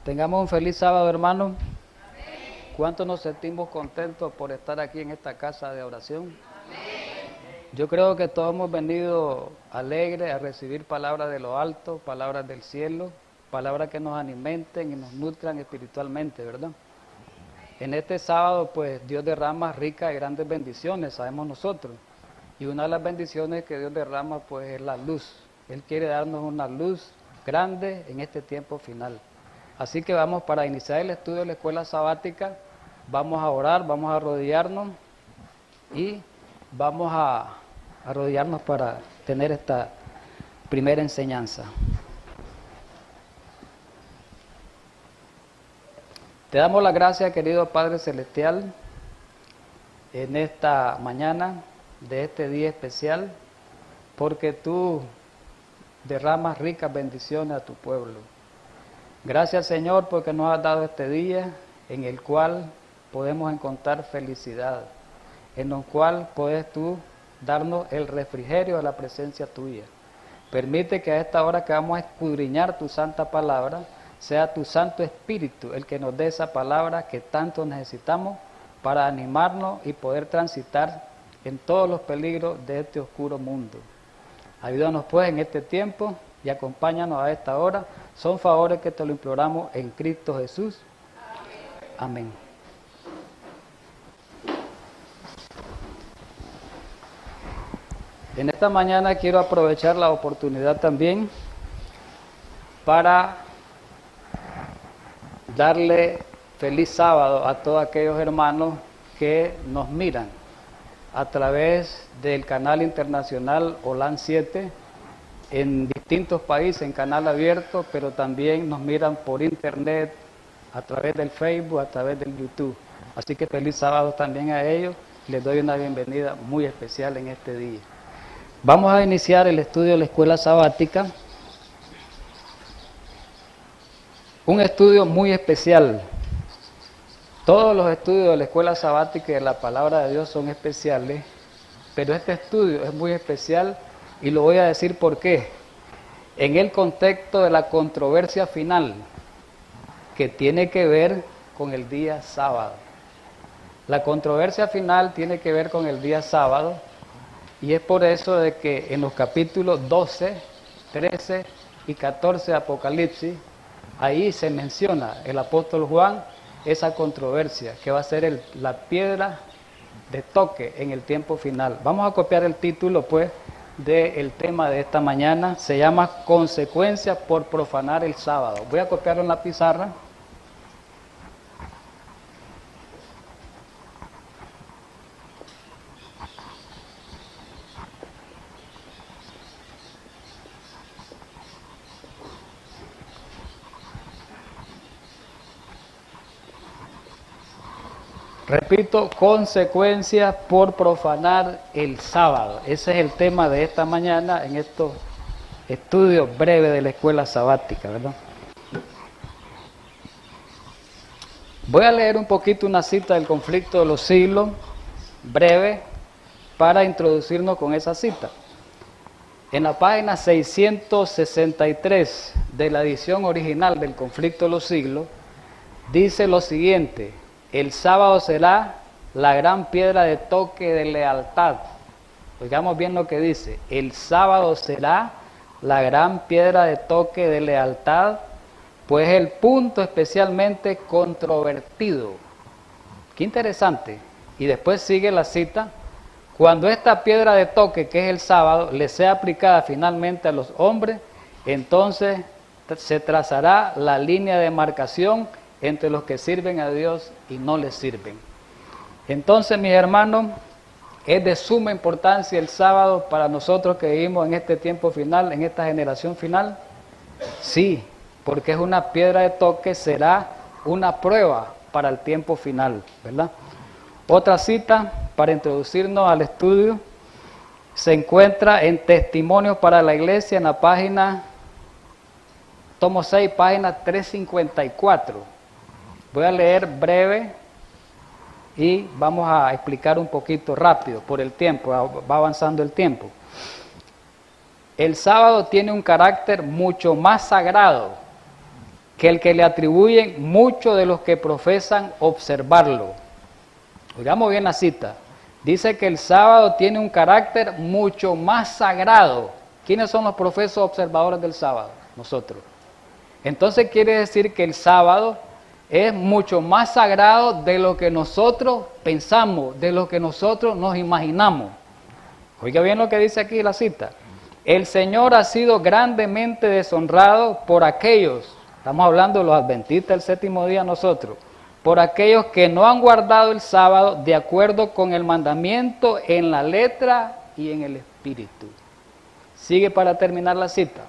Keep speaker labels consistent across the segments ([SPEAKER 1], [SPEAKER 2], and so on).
[SPEAKER 1] Tengamos un feliz sábado, hermanos. ¿Cuántos nos sentimos contentos por estar aquí en esta casa de oración? Yo creo que todos hemos venido alegres a recibir palabras de lo alto, palabras del cielo, palabras que nos alimenten y nos nutran espiritualmente, ¿verdad? En este sábado, pues, Dios derrama ricas y grandes bendiciones, sabemos nosotros. Y una de las bendiciones que Dios derrama, pues, es la luz. Él quiere darnos una luz grande en este tiempo final. Así que vamos, para iniciar el estudio de la escuela sabática, vamos a orar, vamos a arrodillarnos y vamos a arrodillarnos para tener esta primera enseñanza. Te damos las gracias, querido Padre Celestial, en esta mañana de este día especial, porque tú derramas ricas bendiciones a tu pueblo. Gracias, Señor, porque nos has dado este día en el cual podemos encontrar felicidad, en el cual puedes tú darnos el refrigerio de la presencia tuya. Permite que a esta hora que vamos a escudriñar tu santa palabra, sea tu Santo Espíritu el que nos dé esa palabra que tanto necesitamos para animarnos y poder transitar en todos los peligros de este oscuro mundo. Ayúdanos pues en este tiempo y acompáñanos a esta hora. Son favores que te lo imploramos en Cristo Jesús. Amén. En esta mañana quiero aprovechar la oportunidad también para darle feliz sábado a todos aquellos hermanos que nos miran a través del canal internacional OLAN 7 en distintos países, en canal abierto, pero también nos miran por internet, a través del Facebook, a través del YouTube. Así que feliz sábado también a ellos. Les doy una bienvenida muy especial en este día. Vamos a iniciar el estudio de la escuela sabática. Un estudio muy especial. Todos los estudios de la escuela sabática y de la palabra de Dios son especiales, pero este estudio es muy especial y lo voy a decir por qué. En el contexto de la controversia final que tiene que ver con el día sábado. La controversia final tiene que ver con el día sábado y es por eso de que en los capítulos 12, 13 y 14 de Apocalipsis, ahí se menciona el apóstol Juan esa controversia que va a ser la piedra de toque en el tiempo final. Vamos a copiar el título pues del tema de esta mañana. Se llama Consecuencias por profanar el sábado. Voy a copiarlo en la pizarra. Repito, consecuencias por profanar el sábado. Ese es el tema de esta mañana en estos estudios breves de la escuela sabática, ¿verdad? Voy a leer un poquito una cita del Conflicto de los Siglos, breve, para introducirnos con esa cita. En la página 663 de la edición original del Conflicto de los Siglos, dice lo siguiente: el sábado será la gran piedra de toque de lealtad. Oigamos bien lo que dice. El sábado será la gran piedra de toque de lealtad, pues el punto especialmente controvertido. Qué interesante. Y después sigue la cita. Cuando esta piedra de toque, que es el sábado, le sea aplicada finalmente a los hombres, entonces se trazará la línea de demarcación entre los que sirven a Dios y no les sirven. Entonces, mis hermanos, es de suma importancia el sábado para nosotros que vivimos en este tiempo final, en esta generación final. Sí, porque es una piedra de toque, será una prueba para el tiempo final, ¿verdad? Otra cita para introducirnos al estudio se encuentra en Testimonios para la Iglesia, en la página, tomo 6, página 354. Voy a leer breve y vamos a explicar un poquito rápido por el tiempo, va avanzando el tiempo. El sábado tiene un carácter mucho más sagrado que el que le atribuyen muchos de los que profesan observarlo. Oigamos bien la cita. Dice que el sábado tiene un carácter mucho más sagrado. ¿Quiénes son los profesos observadores del sábado? Nosotros. Entonces quiere decir que el sábado es mucho más sagrado de lo que nosotros pensamos, de lo que nosotros nos imaginamos. Oiga bien lo que dice aquí la cita. El Señor ha sido grandemente deshonrado por aquellos, estamos hablando de los adventistas del séptimo día nosotros, por aquellos que no han guardado el sábado de acuerdo con el mandamiento en la letra y en el espíritu. Sigue para terminar la cita.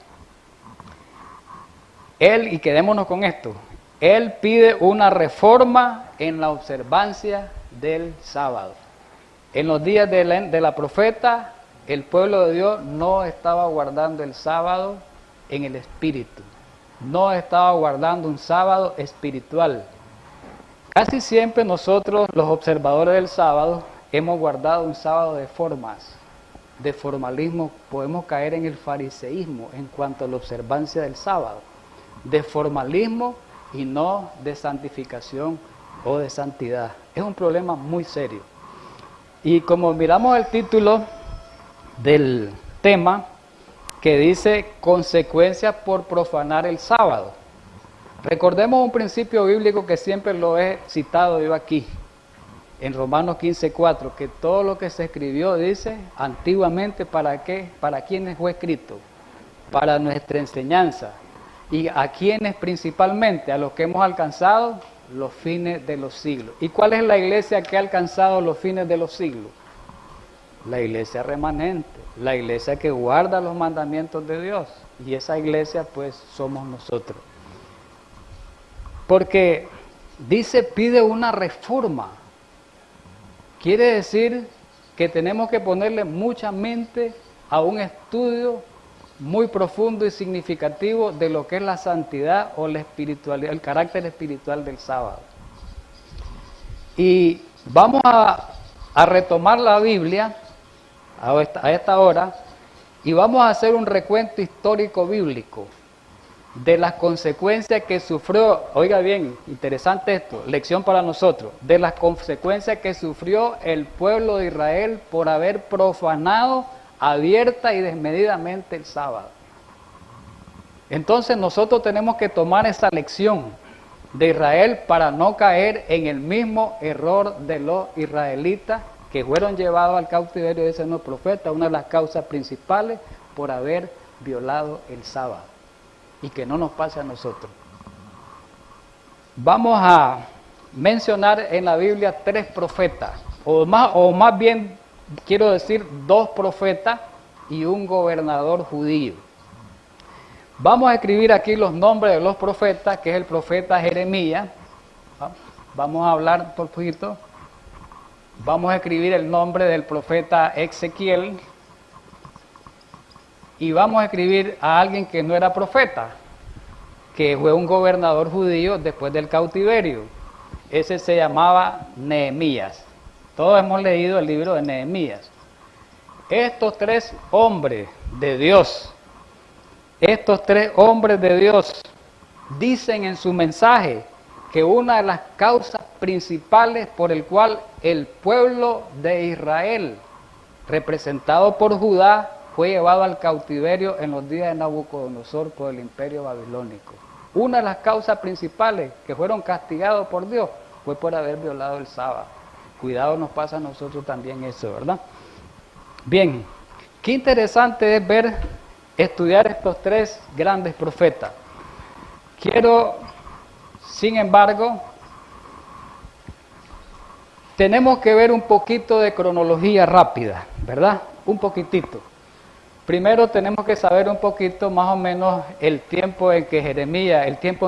[SPEAKER 1] Él, y quedémonos con esto, Él pide una reforma en la observancia del sábado. En los días de la profeta, el pueblo de Dios no estaba guardando el sábado en el espíritu, no estaba guardando un sábado espiritual. Casi siempre nosotros, los observadores del sábado, hemos guardado un sábado de formas, de formalismo. Podemos caer en el fariseísmo en cuanto a la observancia del sábado, de formalismo y no de santificación o de santidad. Es un problema muy serio. Y como miramos el título del tema, que dice consecuencias por profanar el sábado. Recordemos un principio bíblico que siempre lo he citado yo aquí, en Romanos 15:4, que todo lo que se escribió, dice, antiguamente, ¿para qué? ¿Para quiénes fue escrito? Para nuestra enseñanza. ¿Y a quiénes principalmente? A los que hemos alcanzado los fines de los siglos. ¿Y cuál es la iglesia que ha alcanzado los fines de los siglos? La iglesia remanente, la iglesia que guarda los mandamientos de Dios. Y esa iglesia pues somos nosotros. Porque dice, pide una reforma. Quiere decir que tenemos que ponerle mucha mente a un estudio muy profundo y significativo de lo que es la santidad o la espiritualidad, el carácter espiritual del sábado. Y vamos a retomar la Biblia a esta hora y vamos a hacer un recuento histórico bíblico de las consecuencias que sufrió, oiga bien, interesante esto, lección para nosotros, de las consecuencias que sufrió el pueblo de Israel por haber profanado abierta y desmedidamente el sábado. Entonces nosotros tenemos que tomar esa lección de Israel para no caer en el mismo error de los israelitas que fueron llevados al cautiverio, dicen los profetas, una de las causas principales por haber violado el sábado. Y que no nos pase a nosotros. Vamos a mencionar en la Biblia 3 profetas, o más bien quiero decir 2 profetas y un gobernador judío. Vamos a escribir aquí los nombres de los profetas, que es el profeta Jeremías. Vamos a hablar un poquito. Vamos a escribir el nombre del profeta Ezequiel. Y vamos a escribir a alguien que no era profeta, que fue un gobernador judío después del cautiverio. Ese se llamaba Nehemías. Todos hemos leído el libro de Nehemías. Estos 3 hombres de Dios, dicen en su mensaje que una de las causas principales por el cual el pueblo de Israel, representado por Judá, fue llevado al cautiverio en los días de Nabucodonosor por el imperio babilónico. Una de las causas principales que fueron castigados por Dios fue por haber violado el sábado. Cuidado, nos pasa a nosotros también eso, ¿verdad? Bien, qué interesante es estudiar estos 3 grandes profetas. Quiero, sin embargo, tenemos que ver un poquito de cronología rápida, ¿verdad? Un poquitito. Primero tenemos que saber un poquito más o menos el tiempo en que vivió Jeremías, el tiempo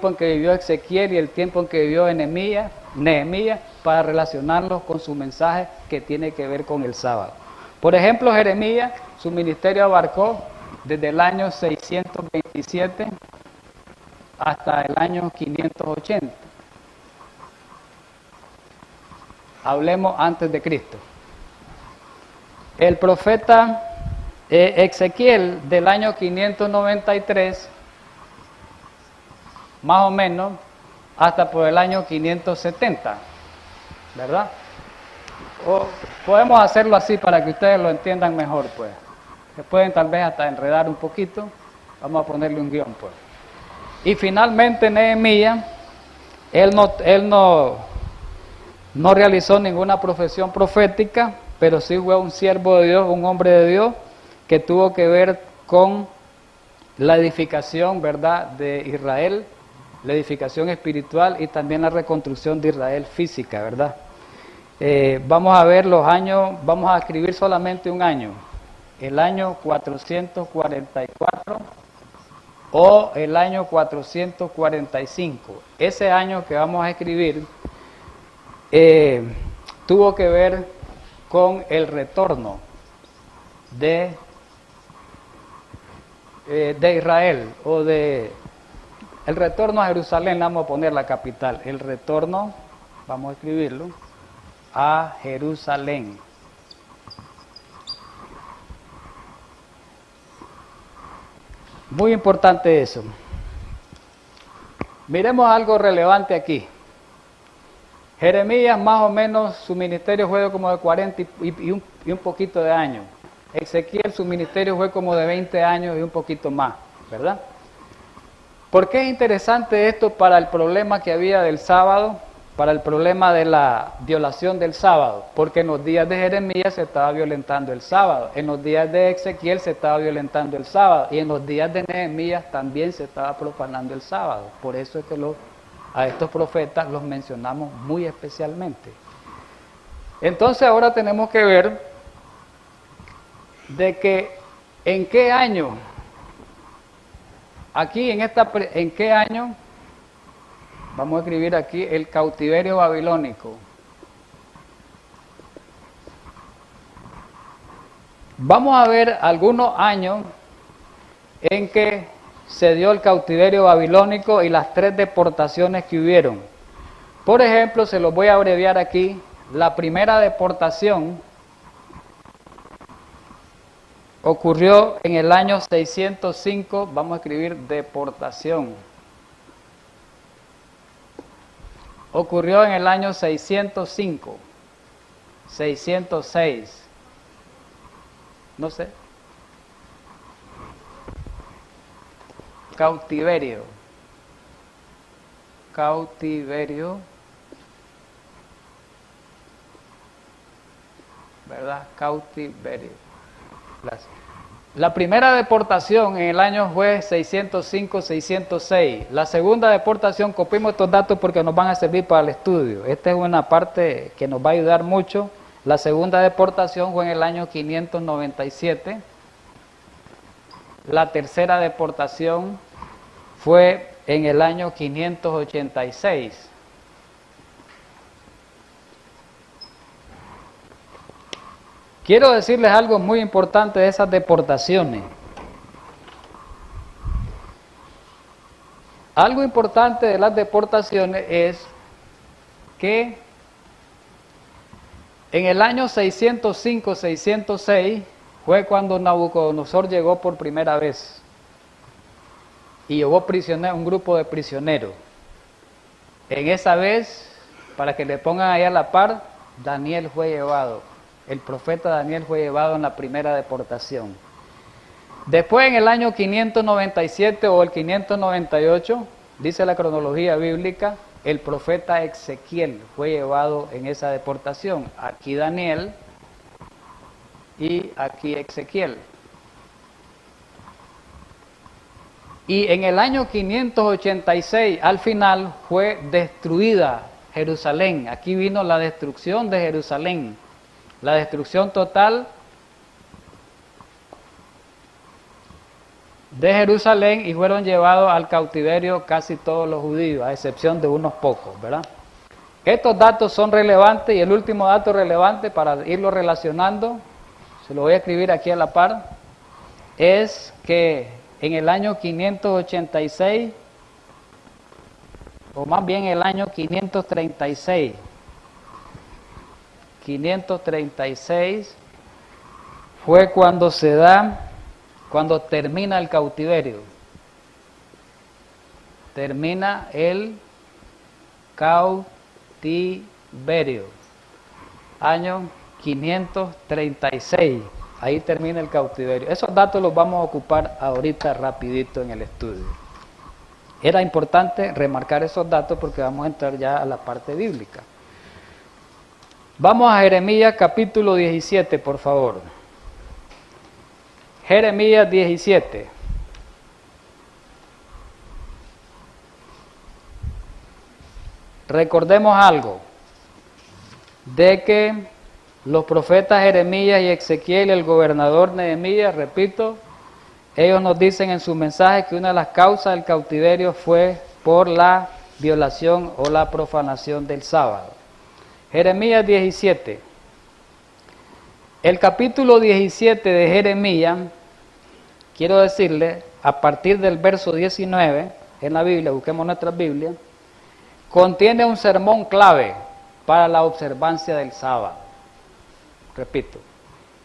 [SPEAKER 1] en que vivió Ezequiel y el tiempo en que vivió Nehemías, para relacionarlos con su mensaje que tiene que ver con el sábado. Por ejemplo, Jeremías, su ministerio abarcó desde el año 627 hasta el año 580. Hablemos antes de Cristo. El profeta Ezequiel del año 593 más o menos hasta por el año 570, ¿verdad? O podemos hacerlo así para que ustedes lo entiendan mejor, pues. Se pueden tal vez hasta enredar un poquito. Vamos a ponerle un guión, pues. Y finalmente Nehemías, él no realizó ninguna profesión profética, pero sí fue un siervo de Dios, un hombre de Dios, que tuvo que ver con la edificación, ¿verdad?, de Israel, la edificación espiritual y también la reconstrucción de Israel física, ¿verdad? Vamos a ver los años, vamos a escribir solamente un año, el año 444 o el año 445. Ese año que vamos a escribir tuvo que ver con el retorno de Israel, o de el retorno a Jerusalén. Le vamos a poner la capital, el retorno, vamos a escribirlo, a Jerusalén. Muy importante eso. Miremos algo relevante aquí. Jeremías, más o menos, su ministerio fue como de 40 y un poquito de años. Ezequiel, su ministerio fue como de 20 años y un poquito más, ¿verdad? ¿Por qué es interesante esto para el problema que había del sábado, para el problema de la violación del sábado? Porque en los días de Jeremías se estaba violentando el sábado, en los días de Ezequiel se estaba violentando el sábado, y en los días de Nehemías también se estaba profanando el sábado. Por eso es que a estos profetas los mencionamos muy especialmente. Entonces ahora tenemos que ver de que en qué año, aquí en qué año, vamos a escribir aquí el cautiverio babilónico. Vamos a ver algunos años en que se dio el cautiverio babilónico y las 3 deportaciones que hubieron. Por ejemplo, se los voy a abreviar aquí. La primera deportación ocurrió en el año 605, vamos a escribir deportación. Ocurrió en el año 605, 606, no sé. Cautiverio, ¿verdad? Cautiverio. La primera deportación en el año fue 605-606. La segunda deportación, copiamos estos datos porque nos van a servir para el estudio. Esta es una parte que nos va a ayudar mucho. La segunda deportación fue en el año 597. La tercera deportación fue en el año 586. Quiero decirles algo muy importante de esas deportaciones. Algo importante de las deportaciones es que en el año 605-606 fue cuando Nabucodonosor llegó por primera vez y llevó un grupo de prisioneros. En esa vez, para que le pongan ahí a la par, Daniel fue llevado. El profeta Daniel fue llevado en la primera deportación. Después, en el año 597 o el 598, dice la cronología bíblica, el profeta Ezequiel fue llevado en esa deportación. Aquí Daniel y aquí Ezequiel. Y en el año 586, al final, fue destruida Jerusalén. Aquí vino la destrucción de Jerusalén. La destrucción total de Jerusalén, y fueron llevados al cautiverio casi todos los judíos, a excepción de unos pocos, ¿verdad? Estos datos son relevantes, y el último dato relevante para irlo relacionando, se lo voy a escribir aquí a la par, es que en el año 586, o más bien el año 536, fue cuando cuando termina el cautiverio. termina el cautiverio. Año 536. Ahí termina el cautiverio. Esos datos los vamos a ocupar ahorita rapidito en el estudio. Era importante remarcar esos datos porque vamos a entrar ya a la parte bíblica. Vamos a Jeremías capítulo 17, por favor. Jeremías 17. Recordemos algo, de que los profetas Jeremías y Ezequiel y el gobernador Nehemías, repito, ellos nos dicen en su mensaje que una de las causas del cautiverio fue por la violación o la profanación del sábado. Jeremías 17. El capítulo 17 de Jeremías, quiero decirle, a partir del verso 19 en la Biblia, busquemos nuestra Biblia, contiene un sermón clave para la observancia del sábado. Repito,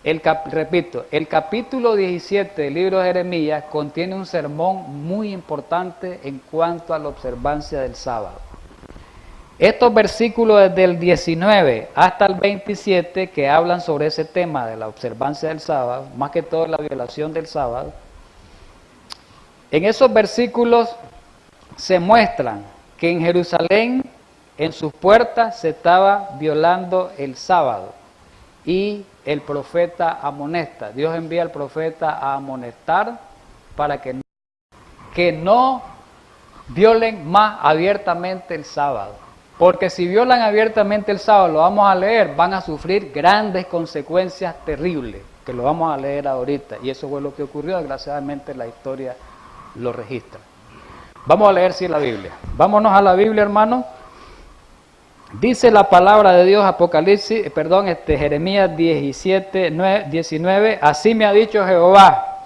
[SPEAKER 1] el capítulo 17 del libro de Jeremías contiene un sermón muy importante en cuanto a la observancia del sábado. Estos versículos desde el 19 hasta el 27 que hablan sobre ese tema de la observancia del sábado, más que todo la violación del sábado, en esos versículos se muestran que en Jerusalén, en sus puertas, se estaba violando el sábado y el profeta amonesta. Dios envía al profeta a amonestar para que no violen más abiertamente el sábado. Porque si violan abiertamente el sábado, lo vamos a leer, van a sufrir grandes consecuencias terribles, que lo vamos a leer ahorita. Y eso fue lo que ocurrió, desgraciadamente la historia lo registra. Vamos a leer la Biblia. Vámonos a la Biblia, hermano. Dice la palabra de Dios, Jeremías 19, así me ha dicho Jehová,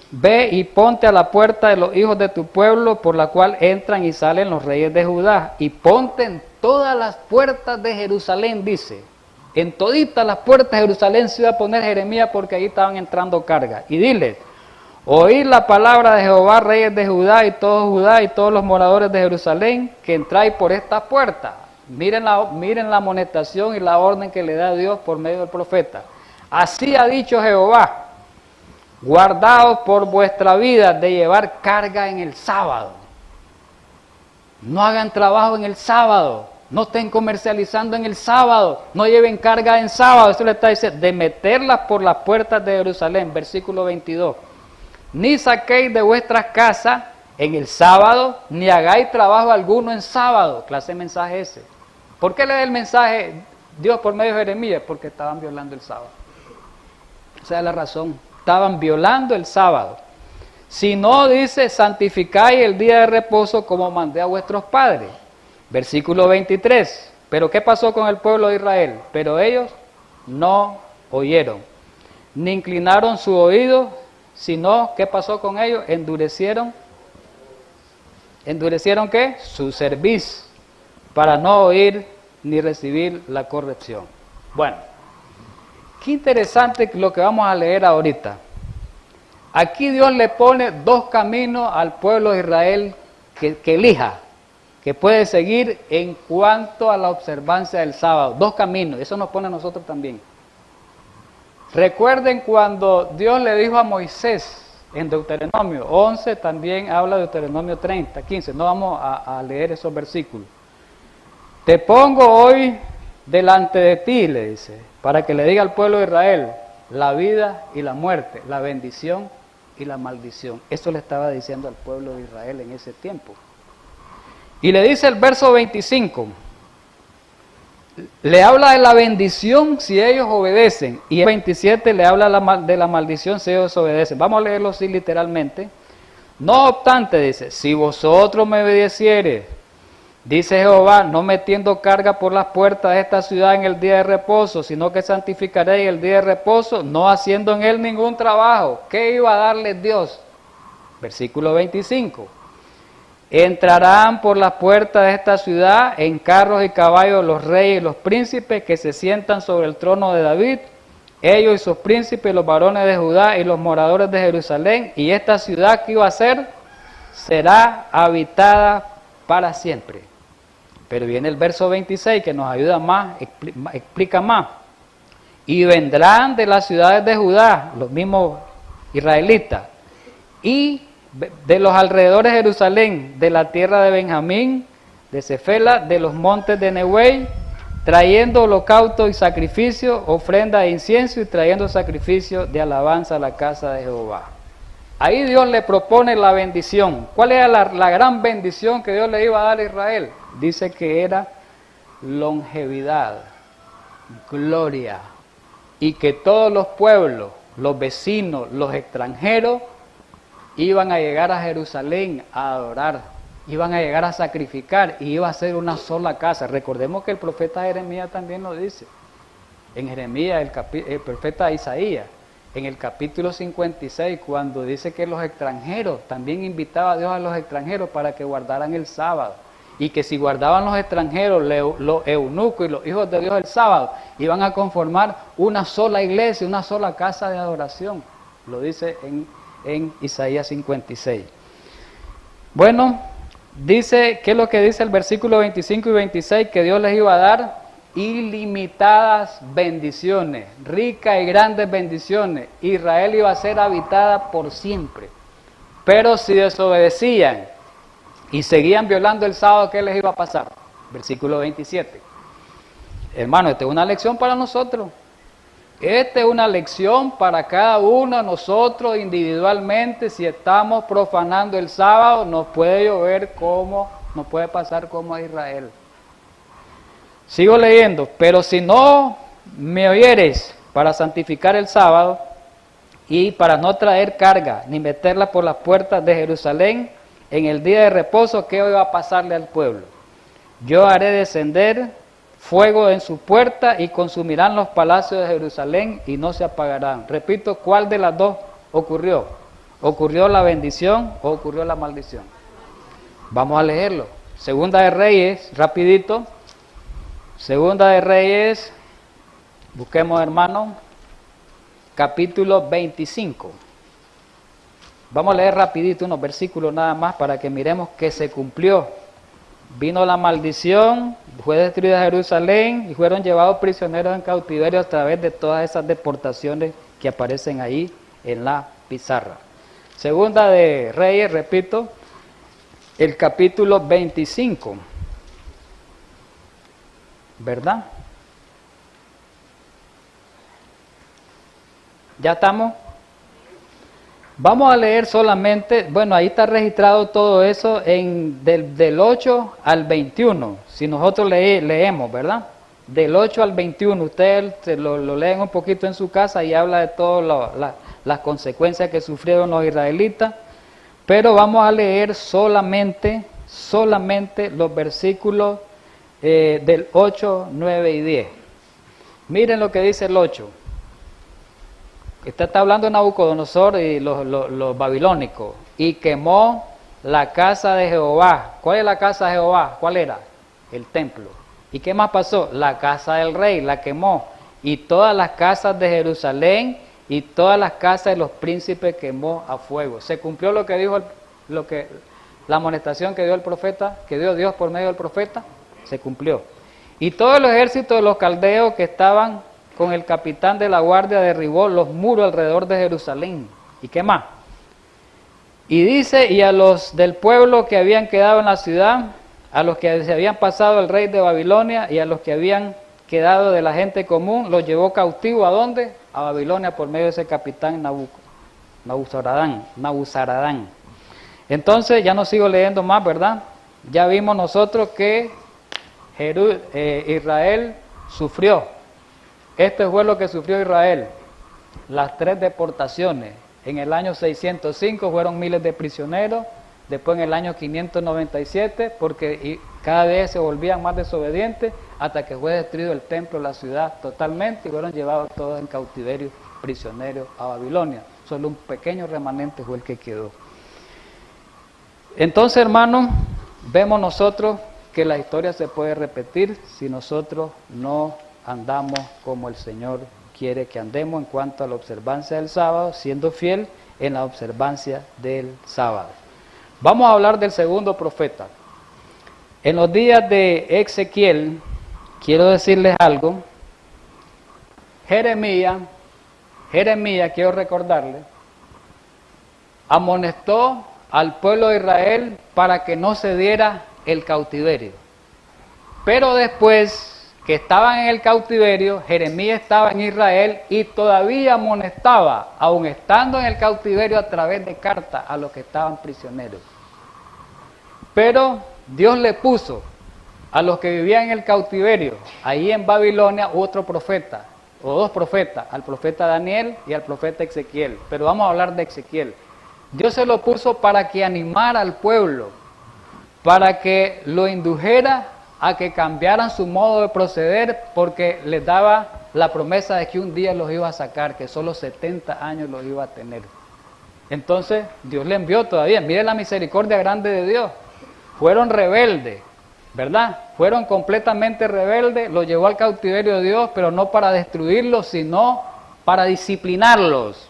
[SPEAKER 1] ve y ponte a la puerta de los hijos de tu pueblo, por la cual entran y salen los reyes de Judá, y ponte en todas las puertas de Jerusalén, dice, en toditas las puertas de Jerusalén se iba a poner Jeremías porque ahí estaban entrando cargas, y dile, oíd la palabra de Jehová, reyes de Judá y todos los moradores de Jerusalén, que entráis por esta puerta. Miren la amonestación y la orden que le da Dios por medio del profeta. Así ha dicho Jehová, guardaos por vuestra vida de llevar carga en el sábado. No hagan trabajo en el sábado, no estén comercializando en el sábado, no lleven carga en sábado. Eso le está diciendo, de meterlas por las puertas de Jerusalén, versículo 22. Ni saquéis de vuestras casas en el sábado, ni hagáis trabajo alguno en sábado. Clase de mensaje ese. ¿Por qué le da el mensaje Dios por medio de Jeremías? Porque estaban violando el sábado. Esa es la razón. Estaban violando el sábado. Si no, dice, santificáis el día de reposo como mandé a vuestros padres. Versículo 23. Pero ¿qué pasó con el pueblo de Israel? Pero ellos no oyeron, ni inclinaron su oído, sino, ¿qué pasó con ellos? ¿Endurecieron qué? Su cerviz, para no oír ni recibir la corrección. Bueno, qué interesante lo que vamos a leer ahorita. Aquí Dios le pone dos caminos al pueblo de Israel que elija, que puede seguir en cuanto a la observancia del sábado. Dos caminos, eso nos pone a nosotros también. Recuerden cuando Dios le dijo a Moisés en Deuteronomio 11, también habla de Deuteronomio 30, 15, no vamos a leer esos versículos. Te pongo hoy delante de ti, le dice, para que le diga al pueblo de Israel, la vida y la muerte, la bendición y la maldición. Eso le estaba diciendo al pueblo de Israel en ese tiempo. Y le dice el verso 25, le habla de la bendición si ellos obedecen, y el 27 le habla de la maldición si ellos obedecen. Vamos a leerlo así literalmente. No obstante, dice, si vosotros me obedeciereis, dice Jehová, no metiendo carga por las puertas de esta ciudad en el día de reposo, sino que santificaréis el día de reposo, no haciendo en él ningún trabajo. ¿Qué iba a darles Dios? Versículo 25. Entrarán por las puertas de esta ciudad en carros y caballos los reyes y los príncipes que se sientan sobre el trono de David, ellos y sus príncipes, los varones de Judá y los moradores de Jerusalén. Y esta ciudad, ¿qué iba a ser? será habitada para siempre. Pero viene el verso 26 que nos ayuda más, explica más. Y vendrán de las ciudades de Judá, los mismos israelitas, y de los alrededores de Jerusalén, de la tierra de Benjamín, de Cefela, de los montes de Nehuey, trayendo holocausto y sacrificio, ofrenda de incienso y trayendo sacrificio de alabanza a la casa de Jehová. Ahí Dios le propone la bendición. ¿Cuál era la gran bendición que Dios le iba a dar a Israel? Dice que era longevidad, gloria, y que todos los pueblos, los vecinos, los extranjeros, iban a llegar a Jerusalén a adorar, iban a llegar a sacrificar, y iba a ser una sola casa. Recordemos que el profeta Jeremías también lo dice. En Jeremías, el profeta Isaías, en el capítulo 56, cuando dice que los extranjeros, también invitaba a Dios a los extranjeros para que guardaran el sábado. Y que si guardaban los extranjeros, los eunucos y los hijos de Dios el sábado, iban a conformar una sola iglesia, una sola casa de adoración. Lo dice en Isaías 56. Bueno, dice, ¿qué es lo que dice el versículo 25 y 26? Que Dios les iba a dar ilimitadas bendiciones, ricas y grandes bendiciones. Israel iba a ser habitada por siempre. Pero si desobedecían y seguían violando el sábado, ¿qué les iba a pasar? Versículo 27. Hermano, esta es una lección para nosotros. Esta es una lección para cada uno de nosotros individualmente. Si estamos profanando el sábado, nos puede llover como, nos puede pasar como a Israel. Sigo leyendo. Pero si no me oyeres para santificar el sábado y para no traer carga ni meterla por las puertas de Jerusalén en el día de reposo, ¿qué va a pasarle al pueblo? Yo haré descender fuego en su puerta y consumirán los palacios de Jerusalén y no se apagarán. Repito, ¿cuál de las dos ocurrió? ¿Ocurrió la bendición o ocurrió la maldición? Vamos a leerlo. Segunda de Reyes, rapidito. Segunda de Reyes, busquemos, hermano, capítulo 25. Vamos a leer rapidito unos versículos nada más para que miremos que se cumplió. Vino la maldición, fue destruida Jerusalén y fueron llevados prisioneros en cautiverio a través de todas esas deportaciones que aparecen ahí en la pizarra. Segunda de Reyes, repito, el capítulo 25. ¿Verdad? ¿Ya estamos? Vamos a leer solamente, bueno, ahí está registrado todo eso del 8 al 21, si nosotros leemos, ¿verdad? Del 8 al 21, ustedes lo leen un poquito en su casa y habla de todas las consecuencias que sufrieron los israelitas, pero vamos a leer solamente los versículos del 8, 9 y 10. Miren lo que dice el 8. Está hablando de Nabucodonosor y los babilónicos. Y quemó la casa de Jehová. ¿Cuál es la casa de Jehová? ¿Cuál era? El templo. ¿Y qué más pasó? La casa del rey la quemó. Y todas las casas de Jerusalén y todas las casas de los príncipes quemó a fuego. Se cumplió lo que dijo, la amonestación que dio el profeta, que dio Dios por medio del profeta. Se cumplió. Y todo el ejército de los caldeos que estaban con el capitán de la guardia derribó los muros alrededor de Jerusalén. ¿Y qué más? Y dice, y a los del pueblo que habían quedado en la ciudad, a los que se habían pasado el rey de Babilonia y a los que habían quedado de la gente común, los llevó cautivo ¿a dónde? A Babilonia por medio de ese capitán Nabuzaradán. Entonces, ya no sigo leyendo más, ¿verdad? Ya vimos nosotros que Israel sufrió. Esto fue lo que sufrió Israel, las 3 deportaciones. En el año 605 fueron miles de prisioneros, después en el año 597, porque cada vez se volvían más desobedientes, hasta que fue destruido el templo, la ciudad totalmente, y fueron llevados todos en cautiverio, prisioneros a Babilonia. Solo un pequeño remanente fue el que quedó. Entonces, hermanos, vemos nosotros que la historia se puede repetir si nosotros no andamos como el Señor quiere que andemos en cuanto a la observancia del sábado, siendo fiel en la observancia del sábado. Vamos a hablar del segundo profeta. En los días de Ezequiel, quiero decirles algo. Jeremías, quiero recordarles, amonestó al pueblo de Israel para que no se diera el cautiverio. Pero después que estaban en el cautiverio, Jeremías estaba en Israel y todavía amonestaba, aun estando en el cautiverio, a través de cartas a los que estaban prisioneros. Pero Dios le puso a los que vivían en el cautiverio, ahí en Babilonia, otro profeta, o dos profetas, al profeta Daniel y al profeta Ezequiel. Pero vamos a hablar de Ezequiel. Dios se lo puso para que animara al pueblo, para que lo indujera a que cambiaran su modo de proceder, porque les daba la promesa de que un día los iba a sacar, que solo 70 años los iba a tener. Entonces Dios le envió todavía, mire la misericordia grande de Dios. Fueron rebeldes, ¿verdad? Fueron completamente rebeldes, los llevó al cautiverio de Dios, pero no para destruirlos, sino para disciplinarlos.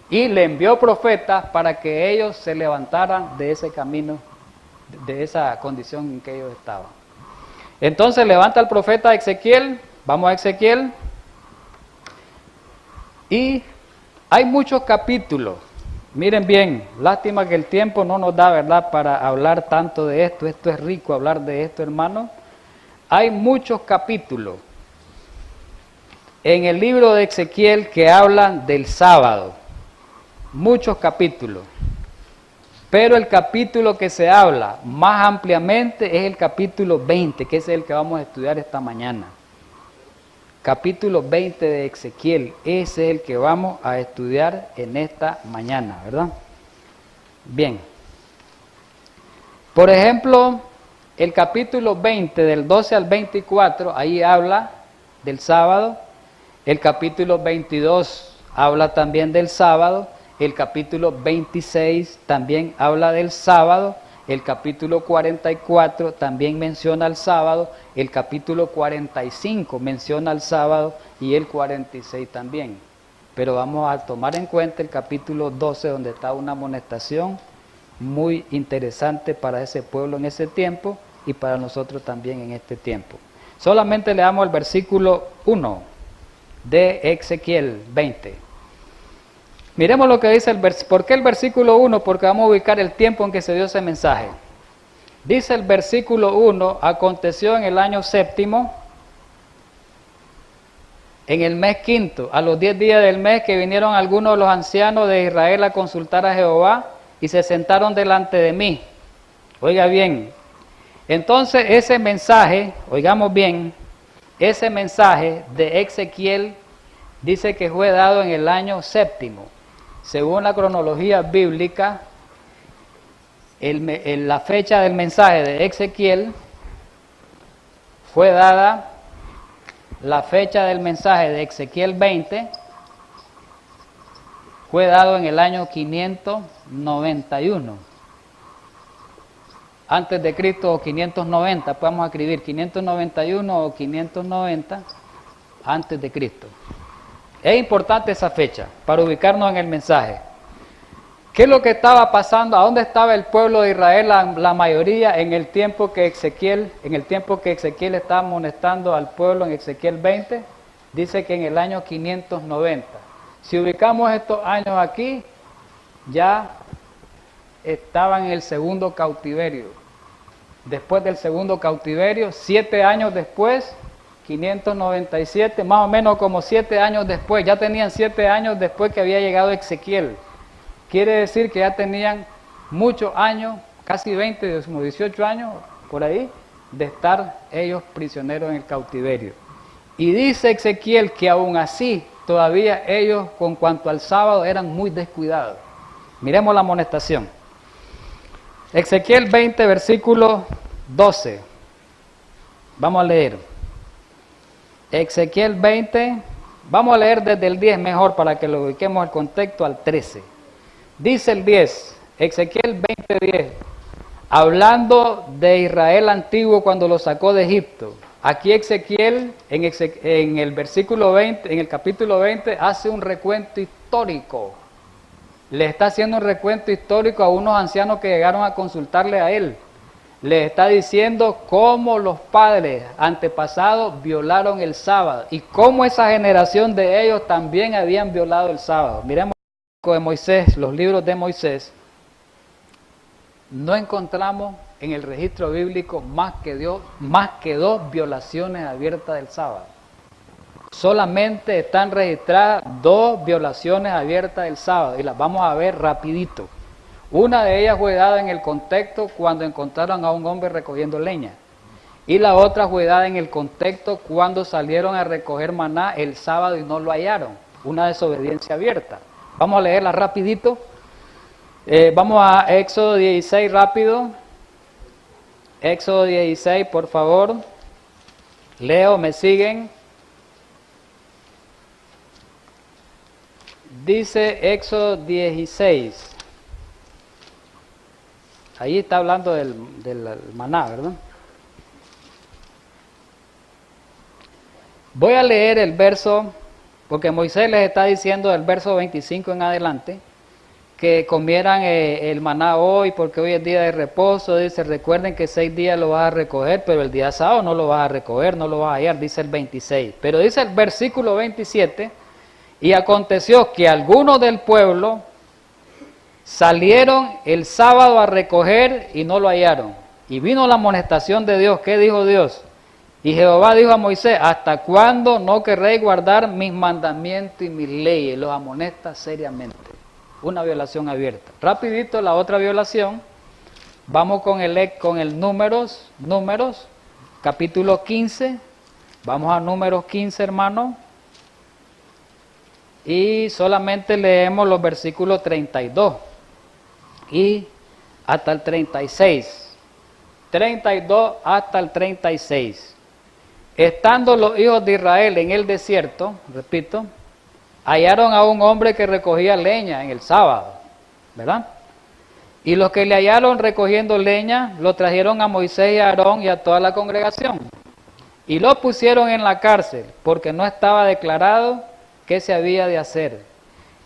[SPEAKER 1] Y le envió profetas para que ellos se levantaran de ese camino, de esa condición en que ellos estaban. Entonces levanta el profeta Ezequiel, vamos a Ezequiel, y hay muchos capítulos. Miren bien, lástima que el tiempo no nos da, ¿verdad?, para hablar tanto de esto. Esto es rico hablar de esto, hermano. Hay muchos capítulos en el libro de Ezequiel que hablan del sábado. Muchos capítulos. Pero el capítulo que se habla más ampliamente es el capítulo 20, que es el que vamos a estudiar esta mañana. Capítulo 20 de Ezequiel, ese es el que vamos a estudiar en esta mañana, ¿verdad? Bien. Por ejemplo, el capítulo 20, del 12 al 24, ahí habla del sábado. El capítulo 22 habla también del sábado. El capítulo 26 también habla del sábado. El capítulo 44 también menciona el sábado. El capítulo 45 menciona el sábado y el 46 también. Pero vamos a tomar en cuenta el capítulo 12, donde está una amonestación muy interesante para ese pueblo en ese tiempo y para nosotros también en este tiempo. Solamente leamos el versículo 1 de Ezequiel 20. Miremos lo que dice el versículo. ¿Por qué el versículo 1? Porque vamos a ubicar el tiempo en que se dio ese mensaje. Dice el versículo 1, aconteció en el año 7º, en el mes 5º, a los 10 días del mes, que vinieron algunos de los ancianos de Israel a consultar a Jehová y se sentaron delante de mí. Oiga bien, entonces ese mensaje, oigamos bien, ese mensaje de Ezequiel dice que fue dado en el año 7º. Según la cronología bíblica, la fecha del mensaje de Ezequiel fue dada, la fecha del mensaje de Ezequiel 20 fue dado en el año 591 antes de Cristo, o 590, podemos escribir 591 o 590 antes de Cristo. Es importante esa fecha para ubicarnos en el mensaje. ¿Qué es lo que estaba pasando? ¿A dónde estaba el pueblo de Israel, la mayoría, en el tiempo que Ezequiel estaba amonestando al pueblo en Ezequiel 20? Dice que en el año 590. Si ubicamos estos años aquí, ya estaban en el segundo cautiverio. Después del segundo cautiverio, 7 años después, 597, más o menos como 7 años después, ya tenían 7 años después que había llegado Ezequiel. Quiere decir que ya tenían muchos años, casi 20, como 18 años, por ahí, de estar ellos prisioneros en el cautiverio. Y dice Ezequiel que aún así, todavía ellos, con cuanto al sábado, eran muy descuidados. Miremos la amonestación. Ezequiel 20, versículo 12. Vamos a leer. Ezequiel 20, vamos a leer desde el 10 mejor para que lo ubiquemos el contexto al 13. Dice el 10, Ezequiel 20:10, hablando de Israel antiguo cuando lo sacó de Egipto. Aquí Ezequiel, en el versículo 20, en el capítulo 20, hace un recuento histórico Le está haciendo un recuento histórico a unos ancianos que llegaron a consultarle a él. Le está diciendo cómo los padres antepasados violaron el sábado y cómo esa generación de ellos también habían violado el sábado. Miremos de Moisés, los libros de Moisés. No encontramos en el registro bíblico más que dos violaciones abiertas del sábado. Solamente están registradas 2 violaciones abiertas del sábado y las vamos a ver rapidito. Una de ellas fue dada en el contexto cuando encontraron a un hombre recogiendo leña. Y la otra fue dada en el contexto cuando salieron a recoger maná el sábado y no lo hallaron. Una desobediencia abierta. Vamos a leerla rapidito. Vamos a Éxodo 16 rápido. Éxodo 16, por favor. Leo, ¿me siguen? Dice Éxodo 16. Ahí está hablando del maná, ¿verdad? Voy a leer el verso, porque Moisés les está diciendo del verso 25 en adelante, que comieran el maná hoy, porque hoy es día de reposo. Dice, recuerden que 6 días lo vas a recoger, pero el día sábado no lo vas a recoger, no lo vas a hallar, dice el 26. Pero dice el versículo 27, y aconteció que algunos del pueblo salieron el sábado a recoger y no lo hallaron. Y vino la amonestación de Dios. ¿Qué dijo Dios? Y Jehová dijo a Moisés, ¿hasta cuándo no querréis guardar mis mandamientos y mis leyes? Los amonesta seriamente. Una violación abierta. Rapidito la otra violación. Vamos con el números, capítulo 15. Vamos a números 15, hermano. Y solamente leemos los versículos 32 y hasta el 36. 32 hasta el 36. Estando los hijos de Israel en el desierto, repito, hallaron a un hombre que recogía leña en el sábado, ¿verdad? Y los que le hallaron recogiendo leña, lo trajeron a Moisés y a Aarón y a toda la congregación. Y lo pusieron en la cárcel, porque no estaba declarado qué se había de hacer.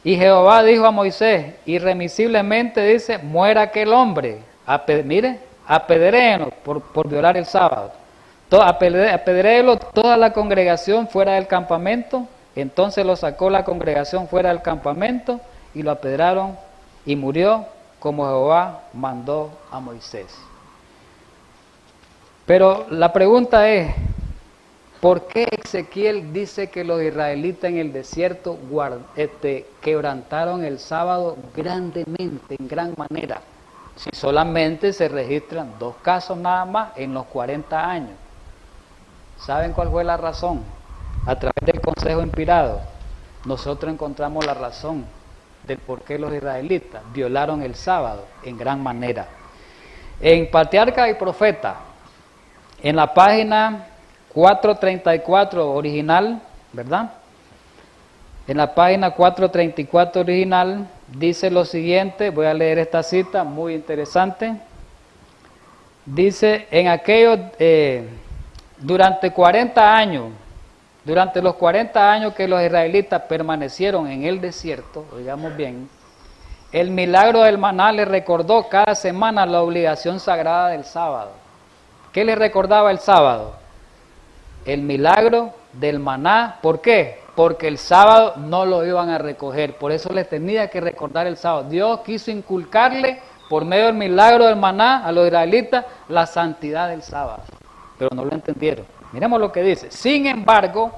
[SPEAKER 1] Y Jehová dijo a Moisés, irremisiblemente dice, muera aquel hombre. Apedréenlo por violar el sábado. Apedréelo toda la congregación fuera del campamento. Entonces lo sacó la congregación fuera del campamento y lo apedraron y murió como Jehová mandó a Moisés. Pero la pregunta es, ¿por qué Ezequiel dice que los israelitas en el desierto quebrantaron el sábado grandemente, en gran manera? Si solamente se registran 2 casos nada más en los 40 años. ¿Saben cuál fue la razón? A través del consejo inspirado, nosotros encontramos la razón del por qué los israelitas violaron el sábado en gran manera. En Patriarca y Profeta, en la página 434 original, ¿verdad? En la página 434 original dice lo siguiente, voy a leer esta cita muy interesante. Dice, en aquellos, durante los 40 años que los israelitas permanecieron en el desierto, oigamos bien, el milagro del maná les recordó cada semana la obligación sagrada del sábado. ¿Qué les recordaba el sábado? El milagro del maná. ¿Por qué? Porque el sábado no lo iban a recoger, por eso les tenía que recordar el sábado. Dios quiso inculcarle por medio del milagro del maná a los israelitas la santidad del sábado, pero no lo entendieron. Miremos lo que dice. Sin embargo,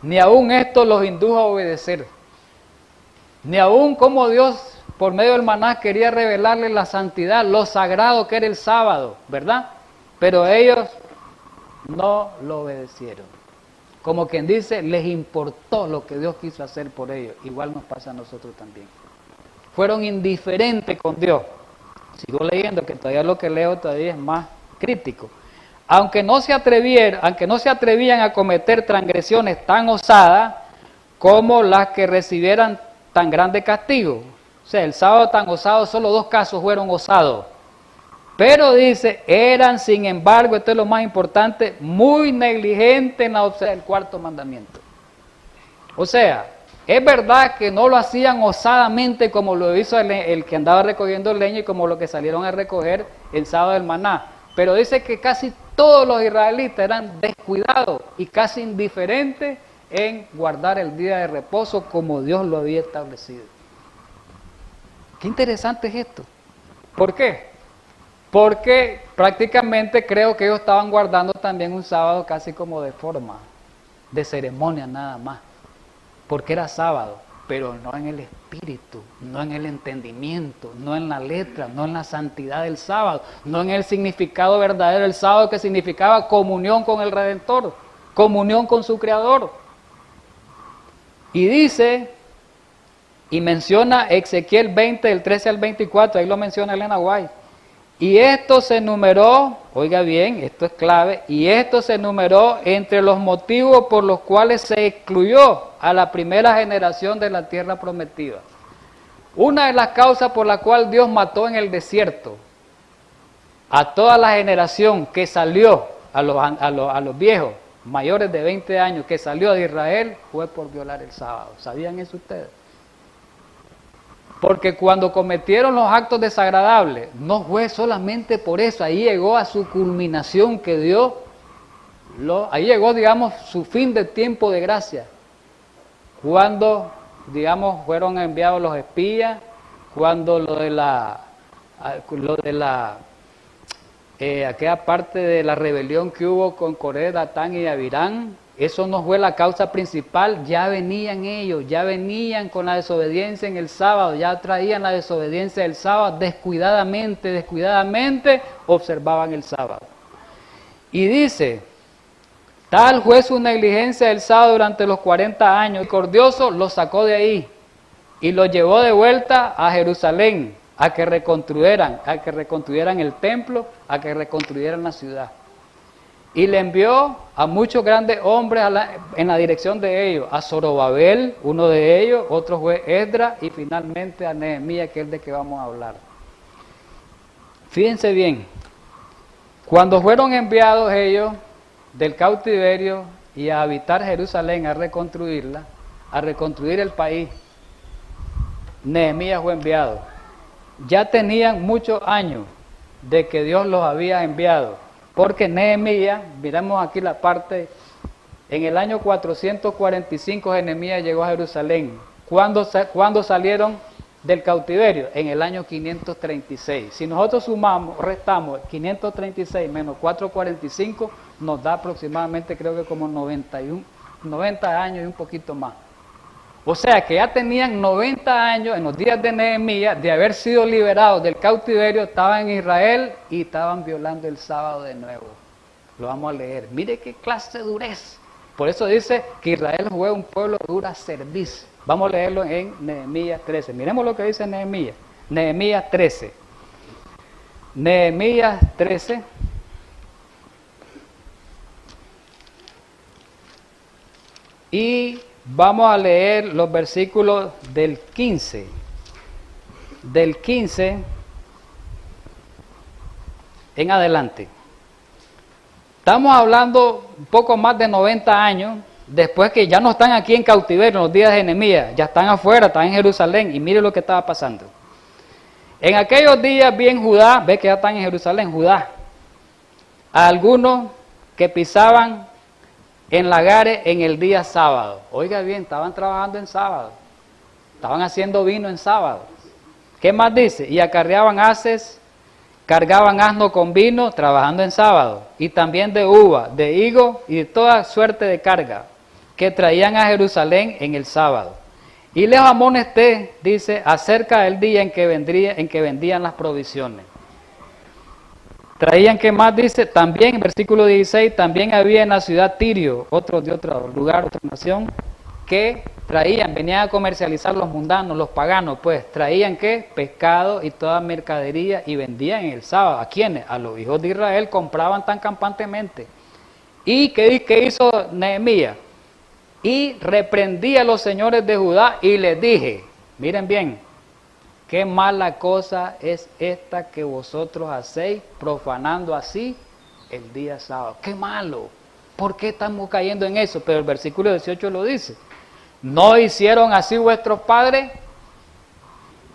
[SPEAKER 1] ni aún esto los indujo a obedecer, ni aún como Dios por medio del maná quería revelarles la santidad, lo sagrado que era el sábado, ¿verdad? Pero ellos no lo obedecieron. Como quien dice, les importó lo que Dios quiso hacer por ellos. Igual nos pasa a nosotros también. Fueron indiferentes con Dios. Sigo leyendo, que todavía lo que leo todavía es más crítico. Aunque no se atrevían a cometer transgresiones tan osadas como las que recibieran tan grande castigo. O sea, el sábado tan osado, solo 2 casos fueron osados. Pero dice, eran sin embargo, esto es lo más importante, muy negligentes en la observancia del 4.º mandamiento. O sea, Es verdad que no lo hacían osadamente como lo hizo el que andaba recogiendo leña y como lo que salieron a recoger el sábado del maná, pero dice que casi todos los israelitas eran descuidados y casi indiferentes en guardar el día de reposo como Dios lo había establecido. Qué interesante es esto. ¿Por qué? Porque prácticamente creo que ellos estaban guardando también un sábado casi como de forma, de ceremonia nada más. Porque era sábado, pero no en el espíritu, no en el entendimiento, no en la letra, no en la santidad del sábado, no en el significado verdadero del sábado que significaba comunión con el Redentor, comunión con su Creador. Y dice, y menciona Ezequiel 20, del 13 al 24, ahí lo menciona Elena White. Y esto se enumeró, oiga bien, esto es clave, y esto se enumeró entre los motivos por los cuales se excluyó a la primera generación de la tierra prometida. Una de las causas por la cual Dios mató en el desierto a toda la generación que salió, a los viejos, mayores de 20 años, que salió de Israel, fue por violar el sábado. ¿Sabían eso ustedes? Porque cuando cometieron los actos desagradables, no fue solamente por eso, ahí llegó a su culminación que Dios, ahí llegó, digamos, su fin de tiempo de gracia. Cuando, digamos, fueron enviados los espías, cuando aquella parte de la rebelión que hubo con Coré, Datán y Abirán, eso no fue la causa principal, ya venían ellos, ya venían con la desobediencia en el sábado, ya traían la desobediencia del sábado, descuidadamente observaban el sábado. Y dice, tal fue su negligencia del sábado durante los 40 años, el Cordioso los sacó de ahí y los llevó de vuelta a Jerusalén, a que reconstruyeran el templo, a que reconstruyeran la ciudad. Y le envió a muchos grandes hombres en la dirección de ellos, a Zorobabel, uno de ellos, otro fue Esdras, y finalmente a Nehemías, que es de que vamos a hablar. Fíjense bien, cuando fueron enviados ellos del cautiverio y a habitar Jerusalén, a reconstruirla, a reconstruir el país, Nehemías fue enviado. Ya tenían muchos años de que Dios los había enviado. Porque Nehemías, miramos aquí la parte, en el año 445 Nehemías llegó a Jerusalén. ¿Cuándo salieron del cautiverio? En el año 536. Si nosotros sumamos, restamos 536 menos 445, nos da aproximadamente, creo que como 90 años y un poquito más. O sea que ya tenían 90 años en los días de Nehemías de haber sido liberados del cautiverio, estaban en Israel y estaban violando el sábado de nuevo. Lo vamos a leer. Mire qué clase de durez. Por eso dice que Israel fue un pueblo de dura cerviz. Vamos a leerlo en Nehemías 13. Miremos lo que dice Nehemías. Nehemías 13. Nehemías 13. Y vamos a leer los versículos del 15 en adelante. Estamos hablando un poco más de 90 años después que ya no están aquí en cautiverio en los días de Nehemías, ya están afuera, están en Jerusalén, y mire lo que estaba pasando. En aquellos días vi en Judá, ve que ya están en Jerusalén, Judá, a algunos que pisaban en lagares en el día sábado. Oiga bien, estaban trabajando en sábado, estaban haciendo vino en sábado. ¿Qué más dice? Y acarreaban haces, cargaban asno con vino, trabajando en sábado, y también de uva, de higo y de toda suerte de carga, que traían a Jerusalén en el sábado. Y les amonesté, dice, acerca del día en que vendían las provisiones. Traían, ¿qué más dice? También, versículo 16, también había en la ciudad Tirio, otro de otro lugar, otra nación, que traían, venían a comercializar los mundanos, los paganos, pues, traían, ¿qué? Pescado y toda mercadería y vendían en el sábado. ¿A quiénes? A los hijos de Israel, compraban tan campantemente. ¿Y qué hizo Nehemías? Y reprendí a los señores de Judá y les dije, miren bien, qué mala cosa es esta que vosotros hacéis, profanando así el día sábado. ¡Qué malo! ¿Por qué estamos cayendo en eso? Pero el versículo 18 lo dice. ¿No hicieron así vuestros padres?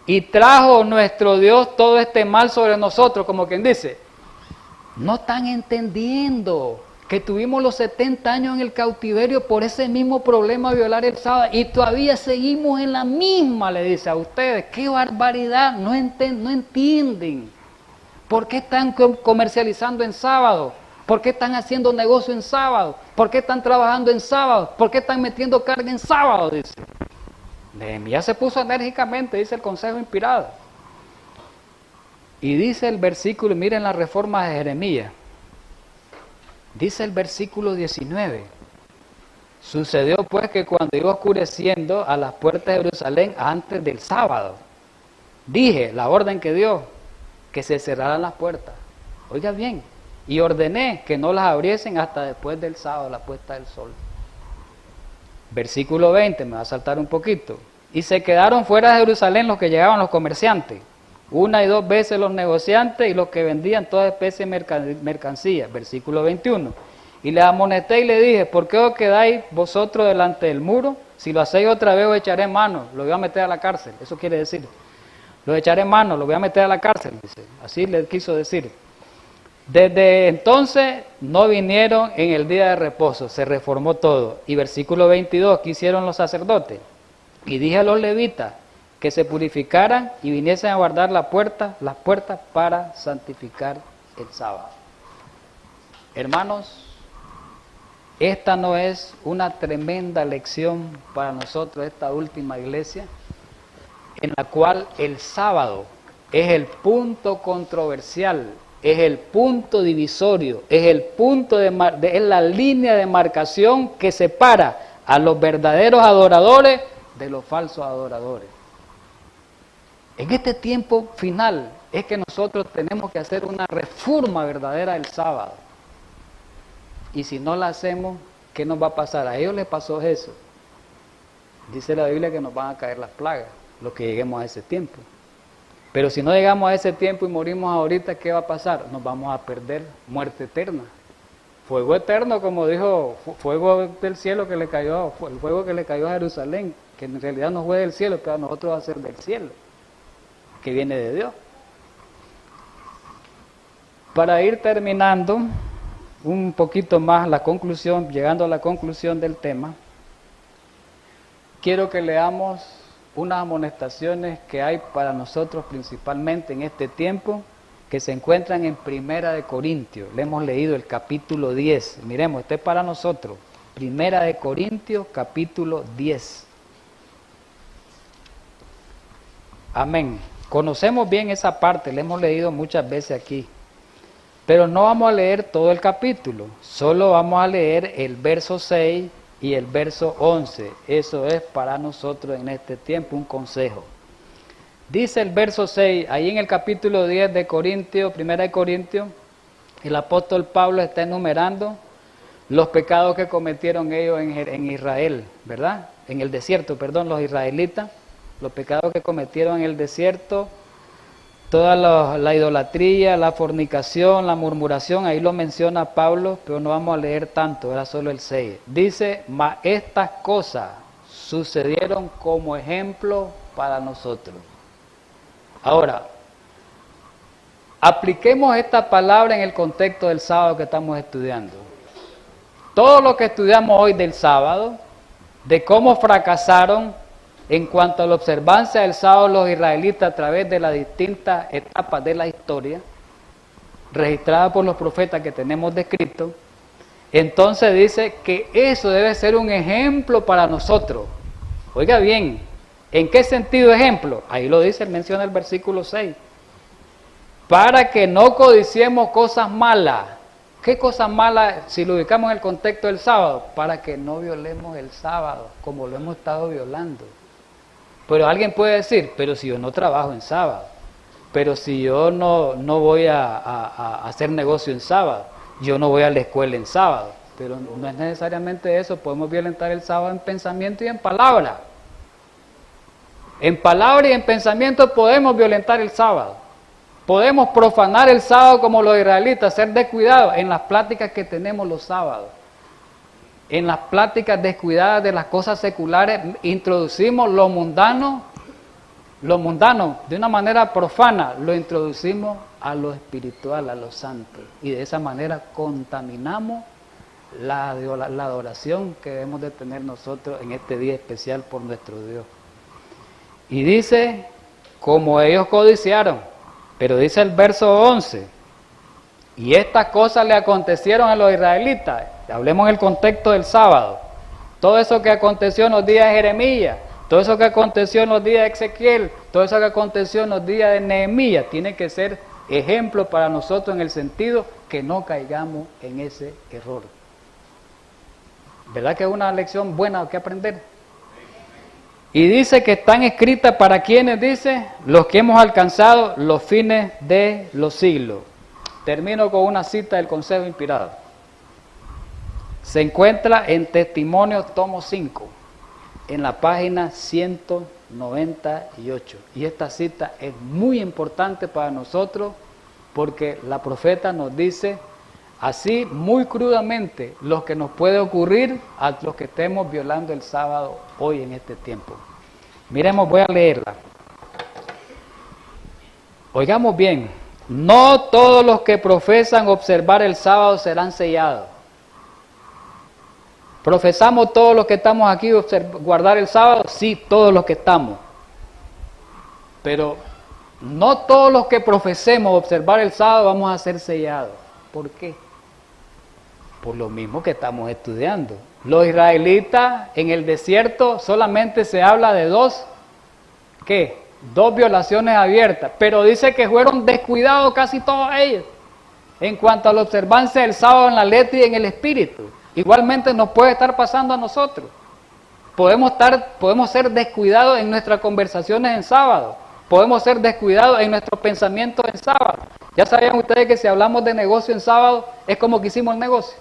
[SPEAKER 1] Y trajo nuestro Dios todo este mal sobre nosotros, como quien dice, no están entendiendo que tuvimos los 70 años en el cautiverio por ese mismo problema, violar el sábado, y todavía seguimos en la misma, le dice a ustedes. ¡Qué barbaridad! No entienden. ¿Por qué están comercializando en sábado? ¿Por qué están haciendo negocio en sábado? ¿Por qué están trabajando en sábado? ¿Por qué están metiendo carga en sábado? Dice. Nehemías se puso enérgicamente, dice el consejo inspirado. Y dice el versículo, miren la reforma de Jeremías. Dice el versículo 19. Sucedió pues que cuando iba oscureciendo a las puertas de Jerusalén antes del sábado, dije, la orden que dio, que se cerraran las puertas. Oiga bien, y ordené que no las abriesen hasta después del sábado, la puesta del sol. Versículo 20, me va a saltar un poquito. Y se quedaron fuera de Jerusalén los que llegaban, los comerciantes, 1 y 2 veces los negociantes y los que vendían toda especie de mercancía. Versículo 21. Y les amonesté y le dije, ¿por qué os quedáis vosotros delante del muro? Si lo hacéis otra vez os echaré mano, lo voy a meter a la cárcel. Eso quiere decir, lo echaré mano, lo voy a meter a la cárcel, dice. Así le quiso decir. Desde entonces no vinieron en el día de reposo, se reformó todo. Y versículo 22, ¿qué hicieron los sacerdotes? Y dije a los levitas que se purificaran y viniesen a guardar las puertas para santificar el sábado. Hermanos, esta no es una tremenda lección para nosotros, esta última iglesia, en la cual el sábado es el punto controversial, es el punto divisorio, es el punto es la línea de marcación que separa a los verdaderos adoradores de los falsos adoradores. En este tiempo final es que nosotros tenemos que hacer una reforma verdadera del sábado. Y si no la hacemos, ¿qué nos va a pasar? A ellos les pasó eso. Dice la Biblia que nos van a caer las plagas, los que lleguemos a ese tiempo. Pero si no llegamos a ese tiempo y morimos ahorita, ¿qué va a pasar? Nos vamos a perder muerte eterna. Fuego eterno, como dijo, fuego del cielo que le cayó, el fuego que le cayó a Jerusalén, que en realidad no fue del cielo, pero a nosotros va a ser del cielo, que viene de Dios. Para ir terminando un poquito más la conclusión, llegando a la conclusión del tema, quiero que leamos unas amonestaciones que hay para nosotros principalmente en este tiempo, que se encuentran en Primera de Corintios. Le hemos leído el capítulo 10. Miremos, este es para nosotros. Primera de Corintios, capítulo 10. Amén. Conocemos bien esa parte, la hemos leído muchas veces aquí. Pero no vamos a leer todo el capítulo, solo vamos a leer el verso 6 y el verso 11. Eso es para nosotros en este tiempo un consejo. Dice el verso 6, ahí en el capítulo 10 de Corintios, Primera de Corintios, el apóstol Pablo está enumerando los pecados que cometieron ellos en Israel, ¿verdad? En el desierto, perdón, los israelitas, los pecados que cometieron en el desierto, toda la idolatría, la fornicación, la murmuración, ahí lo menciona Pablo, pero no vamos a leer tanto, era solo el 6. Dice, mas estas cosas sucedieron como ejemplo para nosotros. Ahora, apliquemos esta palabra en el contexto del sábado que estamos estudiando. Todo lo que estudiamos hoy del sábado, de cómo fracasaron en cuanto a la observancia del sábado los israelitas a través de las distintas etapas de la historia, registrada por los profetas que tenemos descrito, entonces dice que eso debe ser un ejemplo para nosotros. Oiga bien, ¿en qué sentido ejemplo? Ahí lo dice, menciona el versículo 6. Para que no codiciemos cosas malas. ¿Qué cosas malas si lo ubicamos en el contexto del sábado? Para que no violemos el sábado, como lo hemos estado violando. Pero alguien puede decir, pero si yo no trabajo en sábado, pero si yo no voy a hacer negocio en sábado, yo no voy a la escuela en sábado. Pero no es necesariamente eso, podemos violentar el sábado en pensamiento y en palabra. En palabra y en pensamiento podemos violentar el sábado. Podemos profanar el sábado como los israelitas, ser descuidados en las pláticas que tenemos los sábados. en las pláticas descuidadas de las cosas seculares, introducimos lo mundano de una manera profana, lo introducimos a lo espiritual, a lo santo. Y de esa manera contaminamos la adoración que debemos de tener nosotros en este día especial por nuestro Dios. Y dice, como ellos codiciaron, pero dice el verso 11, y estas cosas le acontecieron a los israelitas. Hablemos en el contexto del sábado. Todo eso que aconteció en los días de Jeremías, todo eso que aconteció en los días de Ezequiel, todo eso que aconteció en los días de Nehemías, tiene que ser ejemplo para nosotros en el sentido que no caigamos en ese error. ¿Verdad que es una lección buena que aprender? Y dice que están escritas para quienes, dice, los que hemos alcanzado los fines de los siglos. Termino con una cita del Consejo Inspirado. Se encuentra en Testimonios, tomo 5, en la página 198. Y esta cita es muy importante para nosotros porque la profeta nos dice así muy crudamente lo que nos puede ocurrir a los que estemos violando el sábado hoy en este tiempo. Miremos, voy a leerla. Oigamos bien, no todos los que profesan observar el sábado serán sellados. ¿Profesamos todos los que estamos aquí guardar el sábado? Sí, todos los que estamos. Pero no todos los que profesemos observar el sábado vamos a ser sellados. ¿Por qué? Por lo mismo que estamos estudiando. Los israelitas en el desierto solamente se habla de dos violaciones abiertas, pero dice que fueron descuidados casi todos ellos en cuanto a la observancia del sábado en la letra y en el espíritu. Igualmente nos puede estar pasando a nosotros. Podemos ser descuidados en nuestras conversaciones en sábado, podemos ser descuidados en nuestros pensamientos en sábado. Ya sabían ustedes que si hablamos de negocio en sábado es como que hicimos el negocio.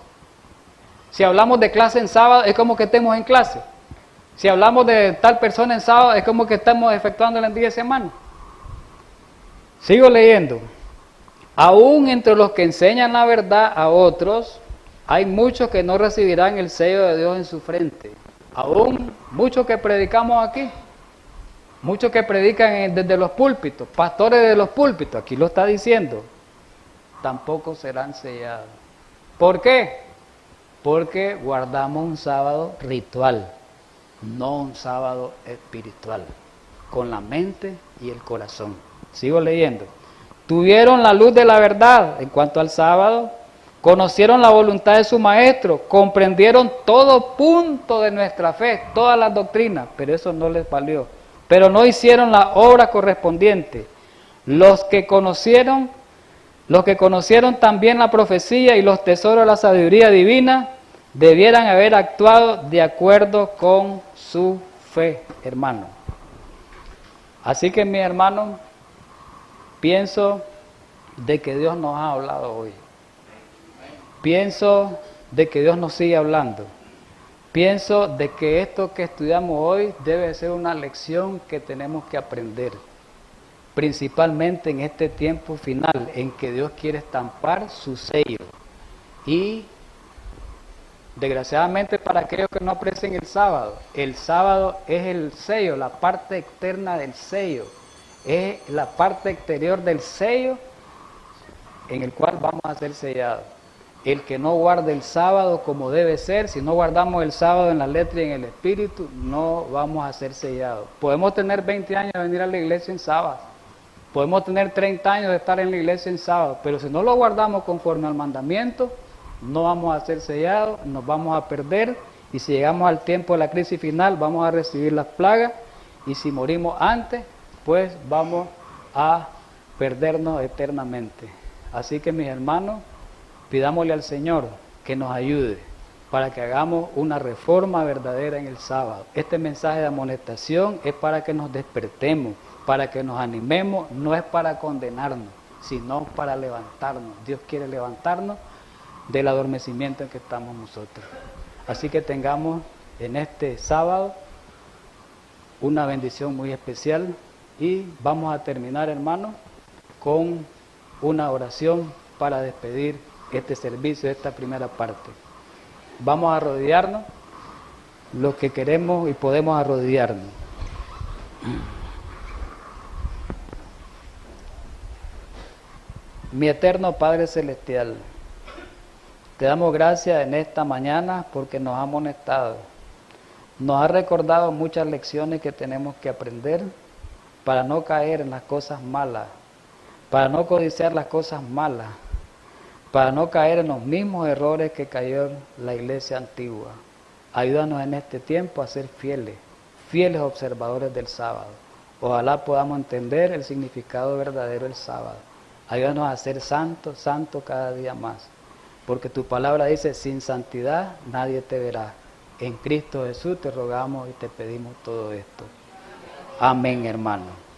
[SPEAKER 1] Si hablamos de clase en sábado es como que estemos en clase. Si hablamos de tal persona en sábado es como que estamos efectuando el día de semana. Sigo leyendo. Aún entre los que enseñan la verdad a otros, hay muchos que no recibirán el sello de Dios en su frente. Aún muchos que predicamos aquí, muchos que predican desde los púlpitos, pastores de los púlpitos, aquí lo está diciendo, tampoco serán sellados. ¿Por qué? Porque guardamos un sábado ritual, no un sábado espiritual, con la mente y el corazón. Sigo leyendo. Tuvieron la luz de la verdad en cuanto al sábado, conocieron la voluntad de su maestro, comprendieron todo punto de nuestra fe, todas las doctrinas, pero eso no les valió. Pero no hicieron la obra correspondiente. Los que conocieron también la profecía y los tesoros de la sabiduría divina, debieran haber actuado de acuerdo con su fe, hermano. Así que, mi hermano, pienso de que Dios nos ha hablado hoy. Pienso de que Dios nos sigue hablando. Pienso de que esto que estudiamos hoy debe ser una lección que tenemos que aprender, principalmente en este tiempo final en que Dios quiere estampar su sello. Y desgraciadamente para aquellos que no aprecian el sábado es el sello, la parte externa del sello, es la parte exterior del sello en el cual vamos a ser sellados. El que no guarde el sábado como debe ser, si no guardamos el sábado en la letra y en el espíritu, no vamos a ser sellados. Podemos tener 20 años de venir a la iglesia en sábado, podemos tener 30 años de estar en la iglesia en sábado, pero si no lo guardamos conforme al mandamiento, no vamos a ser sellados, nos vamos a perder, y si llegamos al tiempo de la crisis final, vamos a recibir las plagas, y si morimos antes, pues vamos a perdernos eternamente. Así que, mis hermanos, pidámosle al Señor que nos ayude para que hagamos una reforma verdadera en el sábado. Este mensaje de amonestación es para que nos despertemos, para que nos animemos, no es para condenarnos, sino para levantarnos. Dios quiere levantarnos del adormecimiento en que estamos nosotros. Así que tengamos en este sábado una bendición muy especial y vamos a terminar, hermanos, con una oración para despedir este servicio, esta primera parte. Vamos a arrodillarnos, los que queremos y podemos arrodillarnos. Mi eterno Padre Celestial, te damos gracias en esta mañana porque nos ha amonestado. Nos ha recordado muchas lecciones que tenemos que aprender para no caer en las cosas malas, para no codiciar las cosas malas, para no caer en los mismos errores que cayó la iglesia antigua. Ayúdanos en este tiempo a ser fieles, fieles observadores del sábado. Ojalá podamos entender el significado verdadero del sábado. Ayúdanos a ser santos, santos cada día más. Porque tu palabra dice, sin santidad nadie te verá. En Cristo Jesús te rogamos y te pedimos todo esto. Amén, hermano.